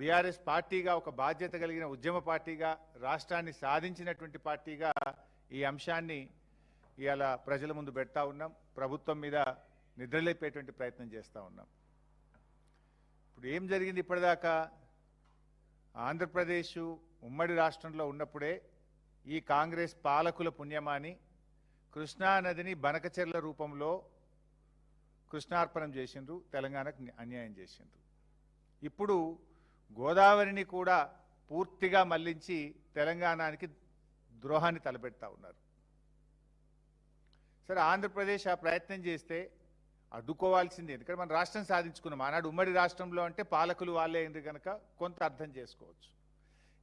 BRS పార్టీగా ఒక బాధ్యత కలిగిన ఉద్యమ పార్టీగా రాష్ట్రాన్ని సాధించినటువంటి పార్టీగా ఈ అంశాన్ని ఇవాళ ప్రజల ముందు పెడతా ఉన్నాం. ప్రభుత్వం మీద నిద్రలేపేటువంటి ప్రయత్నం చేస్తూ ఉన్నాం. ఇప్పుడు ఏం జరిగింది? ఇప్పటిదాకా ఆంధ్రప్రదేశ్ ఉమ్మడి రాష్ట్రంలో ఉన్నప్పుడే ఈ కాంగ్రెస్ పాలకుల పుణ్యమాని కృష్ణానదిని బనకచెర్ల రూపంలో కృష్ణార్పణం చేసిండ్రు, తెలంగాణకు అన్యాయం చేసిండ్రు. ఇప్పుడు గోదావరిని కూడా పూర్తిగా మళ్లించి తెలంగాణకి ద్రోహాన్ని తలపెడతా ఉన్నారు. సరే, ఆంధ్రప్రదేశ్ ఆ ప్రయత్నం చేస్తే అడ్డుకోవాల్సింది. ఎందుకంటే మనం రాష్ట్రం సాధించుకున్నాం. ఆనాడు ఉమ్మడి రాష్ట్రంలో అంటే పాలకులు వాళ్ళే అయింది కనుక కొంత అర్థం చేసుకోవచ్చు.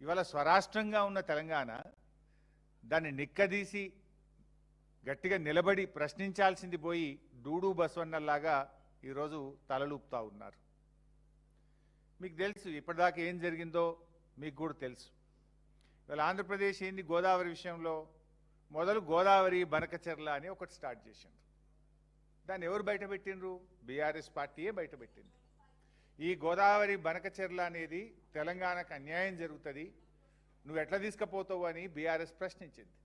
ఇవాళ స్వరాష్ట్రంగా ఉన్న తెలంగాణ దాన్ని నిక్కదీసి గట్టిగా నిలబడి ప్రశ్నించాల్సింది పోయి డూడు బసవన్నలాగా ఈరోజు తలలూపుతా ఉన్నారు. మీకు తెలుసు ఇప్పటిదాకా ఏం జరిగిందో, మీకు కూడా తెలుసు. ఇవాళ ఆంధ్రప్రదేశ్ ఏంది గోదావరి విషయంలో మొదలు గోదావరి బనకచెర్ల అని ఒకటి స్టార్ట్ చేసిండ్రు. దాన్ని ఎవరు బయటపెట్టిండ్రు? బీఆర్ఎస్ పార్టీయే బయటపెట్టింది. ఈ గోదావరి బనకచెర్ల అనేది తెలంగాణకు అన్యాయం జరుగుతుంది, నువ్వు ఎట్లా తీసుకుపోతావు అని బీఆర్ఎస్ ప్రశ్నించింది.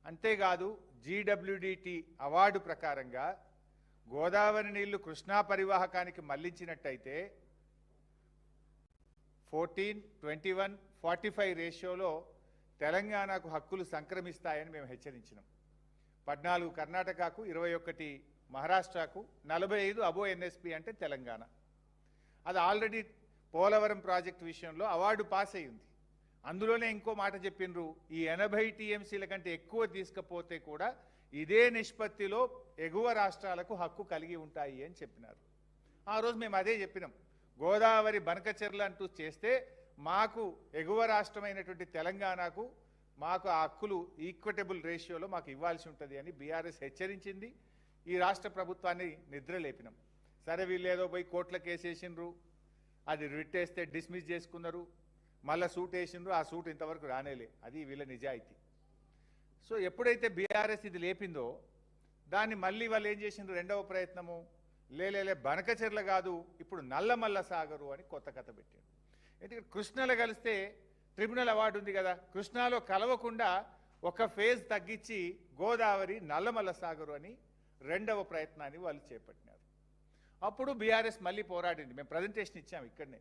అంతేకాదు జీడబ్ల్యూడిటి అవార్డు ప్రకారంగా గోదావరి నీళ్లు కృష్ణా పరివాహకానికి మళ్లించినట్టయితే 14:21:45 రేషియోలో తెలంగాణకు హక్కులు సంక్రమిస్తాయని మేము హెచ్చరించినాం. 14 కర్ణాటకకు, 21 మహారాష్ట్రకు, 45 అబో ఎన్ఎస్పి అంటే తెలంగాణ. అది ఆల్రెడీ పోలవరం ప్రాజెక్టు విషయంలో అవార్డు పాస్ అయ్యింది. అందులోనే ఇంకో మాట చెప్పిండ్రు, ఈ 80 టీఎంసీల కంటే ఎక్కువ తీసుకపోతే కూడా ఇదే నిష్పత్తిలో ఎగువ రాష్ట్రాలకు హక్కు కలిగి ఉంటాయి అని చెప్పినారు. ఆ రోజు మేము అదే చెప్పినాం. గోదావరి బనకచెర్ల అంటూ చేస్తే మాకు ఎగువ రాష్ట్రమైనటువంటి తెలంగాణకు మాకు ఆ హక్కులు ఈక్విటబుల్ రేషియోలో మాకు ఇవ్వాల్సి ఉంటుంది అని బీఆర్ఎస్ హెచ్చరించింది. ఈ రాష్ట్ర ప్రభుత్వాన్ని నిద్రలేపినాం. సరే, వీళ్ళు ఏదో పోయి కోర్టుల కేసు వేసిండ్రు, అది రిట్ వేస్తే డిస్మిస్ చేసుకున్నారు, మళ్ళీ సూట్ వేసిండ్రు, ఆ సూట్ ఇంతవరకు రానేలే. అది వీళ్ళ నిజాయితీ. సో ఎప్పుడైతే బీఆర్ఎస్ ఇది లేపిందో దాన్ని మళ్ళీ వాళ్ళు ఏం చేసిండ్రు? రెండవ ప్రయత్నము, లేలే బనకచెర్ల కాదు, ఇప్పుడు నల్లమల్ల సాగరు అని కొత్త కథ పెట్టాడు. ఎందుకంటే కృష్ణలో కలిస్తే ట్రిబ్యునల్ అవార్డు ఉంది కదా, కృష్ణాలో కలవకుండా ఒక ఫేజ్ తగ్గించి గోదావరి నల్లమల్ల సాగరు అని రెండవ ప్రయత్నాన్ని వాళ్ళు చేపట్టినారు. అప్పుడు బీఆర్ఎస్ మళ్ళీ పోరాడింది. మేము ప్రజెంటేషన్ ఇచ్చాము ఇక్కడనే.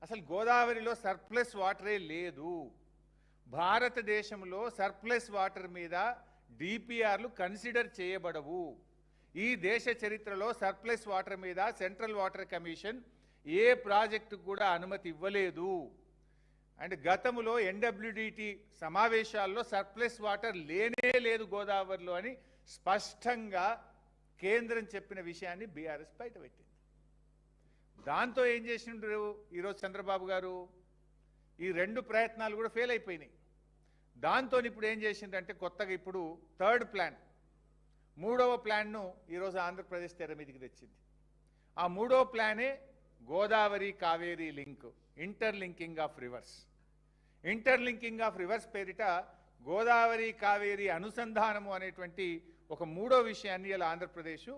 అసలు గోదావరిలో సర్ప్లస్ వాటరే లేదు. భారతదేశంలో సర్ప్లస్ వాటర్ మీద డిపిఆర్లు కన్సిడర్ చేయబడవు. ఈ దేశ చరిత్రలో సర్ప్లస్ వాటర్ మీద సెంట్రల్ వాటర్ కమిషన్ ఏ ప్రాజెక్టు కూడా అనుమతి ఇవ్వలేదు. అండ్ గతంలో ఎన్డబ్ల్యూడిటి సమావేశాల్లో సర్ప్లస్ వాటర్ లేనే లేదు గోదావరిలో అని స్పష్టంగా కేంద్రం చెప్పిన విషయాన్ని బీఆర్ఎస్ బయటపెట్టింది. దాంతో ఏం చేసిండ్రు ఈరోజు చంద్రబాబు గారు? ఈ రెండు ప్రయత్నాలు కూడా ఫెయిల్ అయిపోయినాయి. దాంతో ఇప్పుడు ఏం చేసిందంటే కొత్తగా ఇప్పుడు థర్డ్ ప్లాన్, మూడవ ప్లాన్ను ఈరోజు ఆంధ్రప్రదేశ్ తెర మీదకి తెచ్చింది. ఆ మూడవ ప్లానే Godavari Kaveri link, interlinking of rivers. Interlinking of rivers పేరిట గోదావరి కావేరీ అనుసంధానము అనేటువంటి ఒక మూడో విషయాన్ని ఇలా ఆంధ్రప్రదేశ్